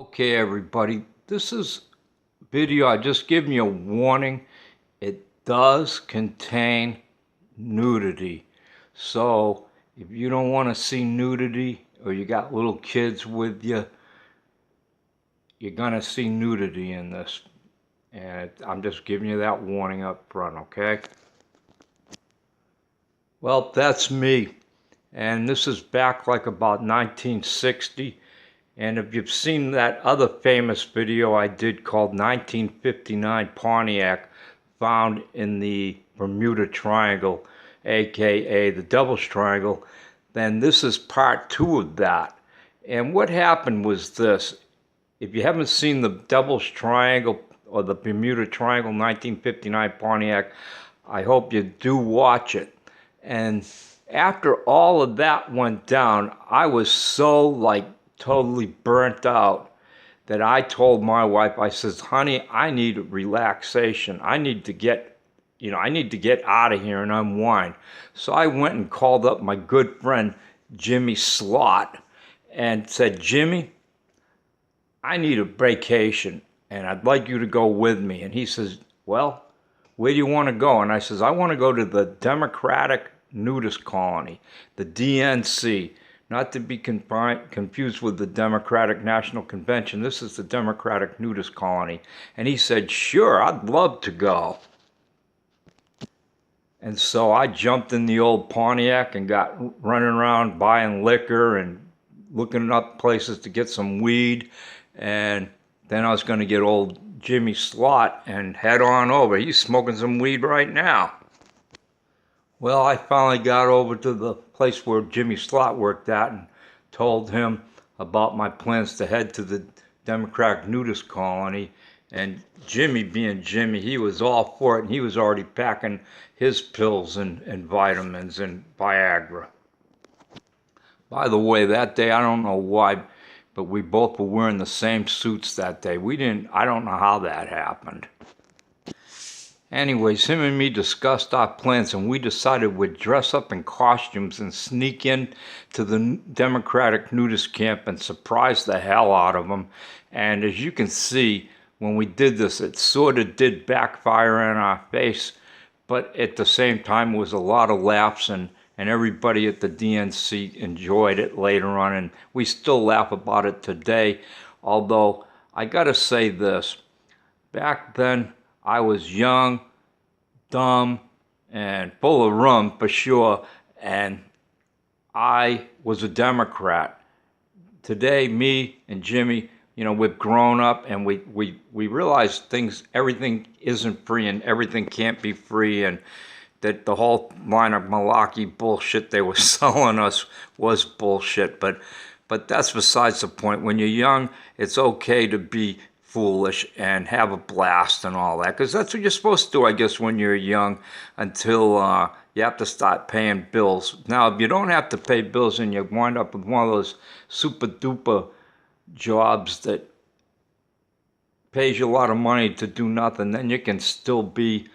Okay, everybody, this is video. I just giving you a warning. It does contain nudity. So if you don't want to see nudity or you got little kids with you, you're going to see nudity in this. And I'm just giving you that warning up front, okay? Well, that's me. And this is back like about 1960. And if you've seen that other famous video I did called 1959 Pontiac, found in the Bermuda Triangle, aka the Devil's Triangle, then this is part 2 of that. And what happened was this. If you haven't seen the Devil's Triangle or the Bermuda Triangle 1959 Pontiac, I hope you do watch it. And after all of that went down, I was so totally burnt out that I told my wife, I says, honey, I need relaxation. I need to get out of here and unwind. So I went and called up my good friend, Jimmy Slot, and said, Jimmy, I need a vacation and I'd like you to go with me. And he says, well, where do you want to go? And I says, I want to go to the Democratic Nudist Colony, the DNC. Not to be confused with the Democratic National Convention. This is the Democratic Nudist Colony. And he said, sure, I'd love to go. And so I jumped in the old Pontiac and got running around buying liquor and looking up places to get some weed. And then I was going to get old Jimmy Slot and head on over. He's smoking some weed right now. Well, I finally got over to the place where Jimmy Slot worked at and told him about my plans to head to the Democratic Nudist Colony. And Jimmy, being Jimmy, he was all for it, and he was already packing his pills and vitamins and Viagra. By the way, that day, I don't know why, but we both were wearing the same suits that day. I don't know how that happened. Anyways, him and me discussed our plans, and we decided we'd dress up in costumes and sneak in to the Democratic nudist camp and surprise the hell out of them. And as you can see, when we did this, it sort of did backfire in our face, but at the same time, it was a lot of laughs, and everybody at the DNC enjoyed it later on, and we still laugh about it today. Although, I gotta say this, back then, I was young, dumb, and full of rum for sure, and I was a Democrat. Today, me and Jimmy, we've grown up and we realize everything isn't free and everything can't be free, and that the whole line of malarkey bullshit they were selling us was bullshit. But that's besides the point. When you're young, it's okay to be foolish and have a blast and all that, because that's what you're supposed to do, I guess, when you're young, until you have to start paying bills. Now, if you don't have to pay bills and you wind up with one of those super duper jobs that pays you a lot of money to do nothing, then you can still be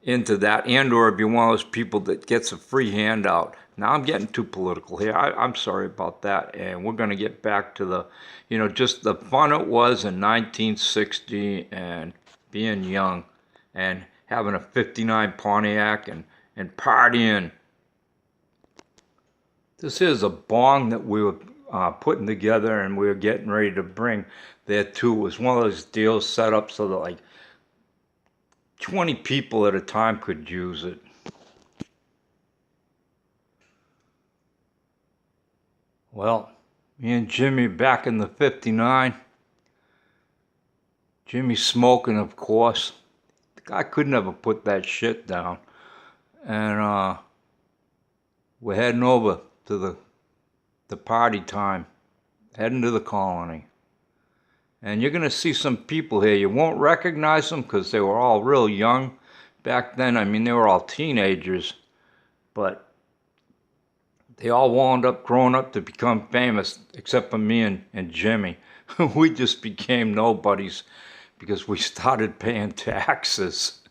into that. And or if you're one of those people that gets a free handout. Now I'm getting too political here. I'm sorry about that. And we're going to get back to the, just the fun it was in 1960 and being young and having a 59 Pontiac and partying. This is a bong that we were putting together and we were getting ready to bring there too. It was one of those deals set up so that like 20 people at a time could use it. Well, me and Jimmy back in the 59. Jimmy smoking, of course. The guy could never put that shit down. And we're heading over to the party time. Heading to the colony. And you're going to see some people here. You won't recognize them because they were all real young back then. I mean, they were all teenagers. But they all wound up growing up to become famous, except for me and Jimmy. We just became nobodies because we started paying taxes.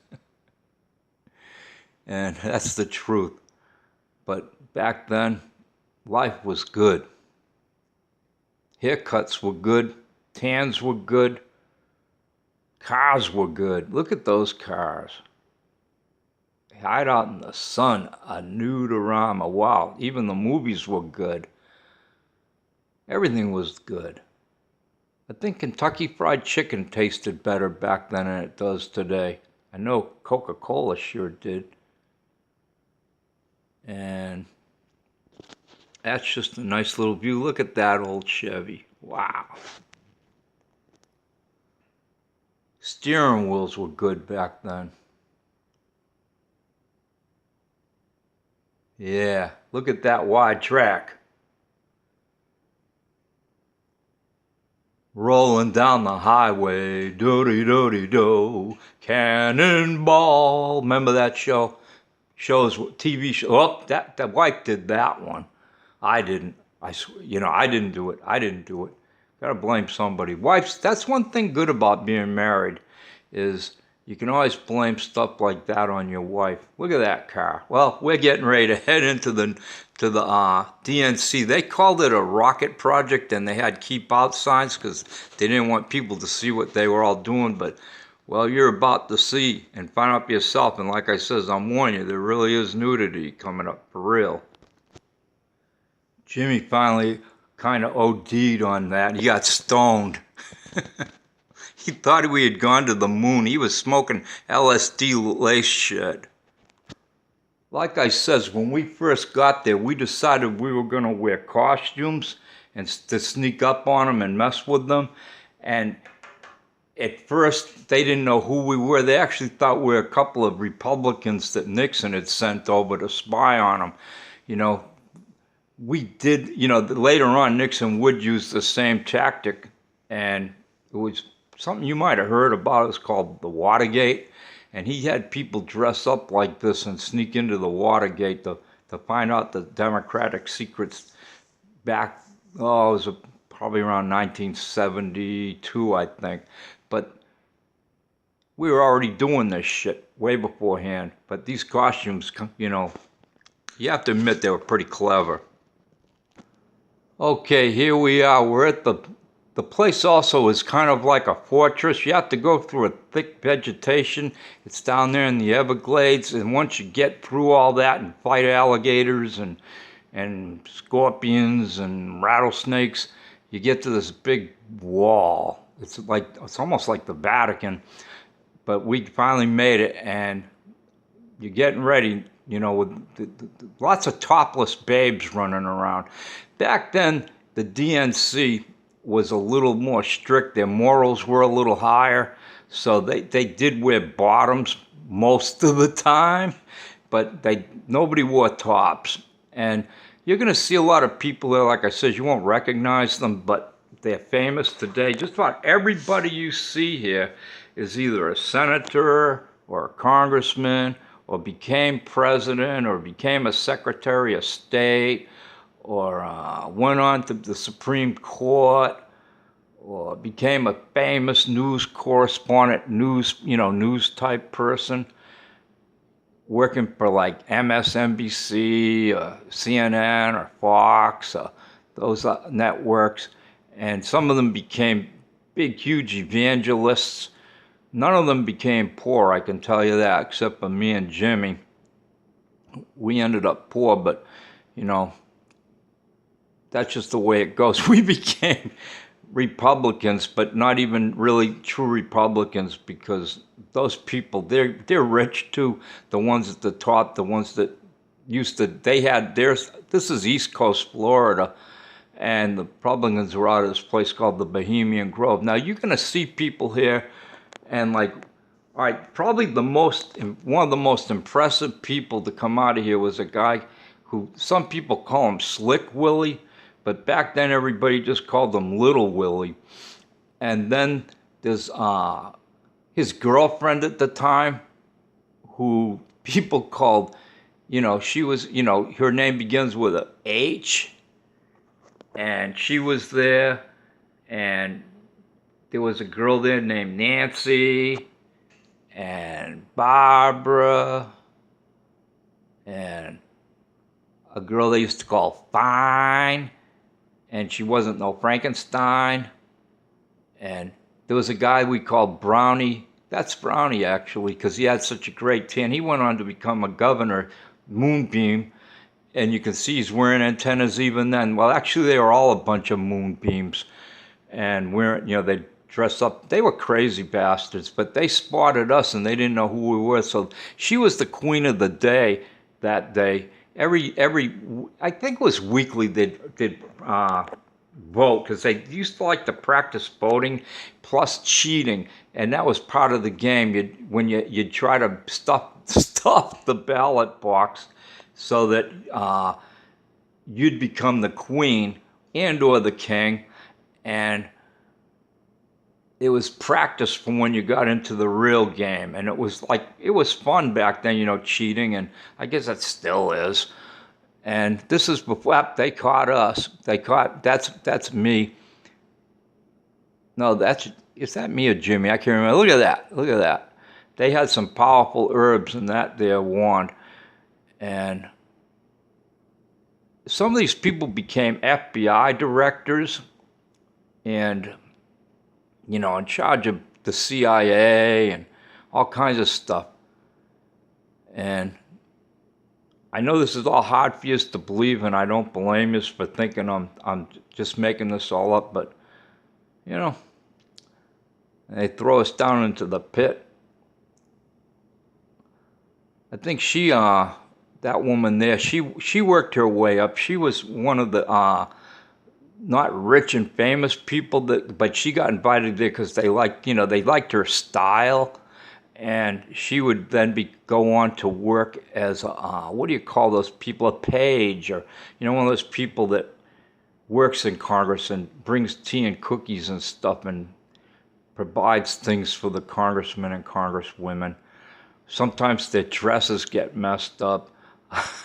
And that's the truth. But back then, life was good. Haircuts were good. Tans were good. Cars were good. Look at those cars. Hide out in the sun, a nude-orama. Wow, even the movies were good. Everything was good. I think Kentucky Fried Chicken tasted better back then than it does today. I know Coca-Cola sure did. And that's just a nice little view. Look at that old Chevy. Wow. Steering wheels were good back then. Yeah, look at that wide track. Rolling down the highway, do-de-do-de-do, cannonball. Remember that show? TV show. Oh, that wife did that one. I didn't. I didn't do it. I didn't do it. Gotta blame somebody. Wives, that's one thing good about being married, is you can always blame stuff like that on your wife. Look at that car. Well, we're getting ready to head into the DNC. They called it a rocket project, and they had keep out signs because they didn't want people to see what they were all doing. But, well, you're about to see and find out for yourself. And like I says, I'm warning you, there really is nudity coming up for real. Jimmy finally kind of OD'd on that. He got stoned. He thought we had gone to the moon. He was smoking LSD-laced shit. Like I says, when we first got there, we decided we were going to wear costumes and to sneak up on them and mess with them. And at first, they didn't know who we were. They actually thought we were a couple of Republicans that Nixon had sent over to spy on them. You know, we did, later on, Nixon would use the same tactic, and it was something you might have heard about. It's called the Watergate, and he had people dress up like this and sneak into the Watergate to find out the Democratic secrets back, it was probably around 1972, I think. But we were already doing this shit way beforehand. But these costumes, you have to admit they were pretty clever. Okay, here we are. We're at the place also is kind of like a fortress. You have to go through a thick vegetation. It's down there in the Everglades, and once you get through all that and fight alligators and scorpions and rattlesnakes, you get to this big wall. It's almost like the Vatican, but we finally made it, and you're getting ready, with lots of topless babes running around. Back then, the DNC was a little more strict. Their morals were a little higher, so they did wear bottoms most of the time, but nobody wore tops. And you're going to see a lot of people there, like I said, you won't recognize them, but they're famous today. Just about everybody you see here is either a senator or a congressman or became president or became a secretary of state or went on to the Supreme Court, or became a famous news correspondent, news type person, working for like MSNBC, or CNN, or Fox, those networks. And some of them became big, huge evangelists. None of them became poor, I can tell you that, except for me and Jimmy. We ended up poor, but, that's just the way it goes. We became Republicans, but not even really true Republicans, because those people, they're rich too. The ones at the top, the ones that this is East Coast Florida, and the Republicans were out of this place called the Bohemian Grove. Now you're gonna see people here, and all right, probably one of the most impressive people to come out of here was a guy who some people call him Slick Willie, but back then everybody just called him Little Willie. And then there's his girlfriend at the time, who people called, she was, her name begins with a H, and she was there, and there was a girl there named Nancy, and Barbara, and a girl they used to call Fine, and she wasn't no Frankenstein. And there was a guy we called Brownie. That's Brownie, actually, because he had such a great tan. He went on to become a governor, Moonbeam, and you can see he's wearing antennas even then. Well, actually, they were all a bunch of Moonbeams, and wearing, they dressed up. They were crazy bastards, but they spotted us, and they didn't know who we were. So she was the queen of the day that day. I think it was weekly they'd vote, because they used to like to practice voting plus cheating, and that was part of the game. When you'd try to stuff the ballot box so that you'd become the queen and or the king, and it was practice from when you got into the real game. And it was fun back then, cheating, and I guess it still is. And this is before they caught us. That's me. No, is that me or Jimmy? I can't remember. Look at that. They had some powerful herbs in that there wand. And some of these people became FBI directors and, in charge of the CIA and all kinds of stuff. And I know this is all hard for you to believe, and I don't blame you for thinking I'm just making this all up, but, they throw us down into the pit. I think that woman there, she worked her way up. She was one of the not rich and famous people, but she got invited there because they liked her style, and she would then go on to work as what do you call those people, a page, or one of those people that works in Congress and brings tea and cookies and stuff and provides things for the congressmen and congresswomen. Sometimes their dresses get messed up.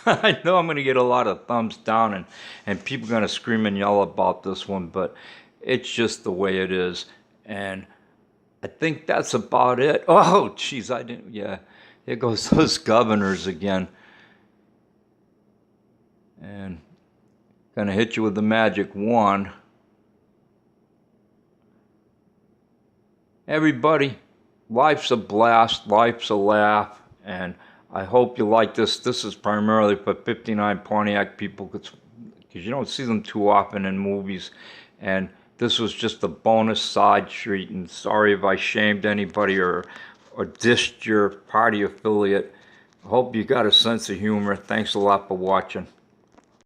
I know I'm going to get a lot of thumbs down, and people are going to scream and yell about this one, but it's just the way it is. And I think that's about it. Oh, geez, here goes those governors again. And going to hit you with the magic wand. Everybody, life's a blast, life's a laugh, and I hope you like this. This is primarily for 59 Pontiac people, because you don't see them too often in movies. And this was just a bonus side treat, and sorry if I shamed anybody or dissed your party affiliate. I hope you got a sense of humor. Thanks a lot for watching.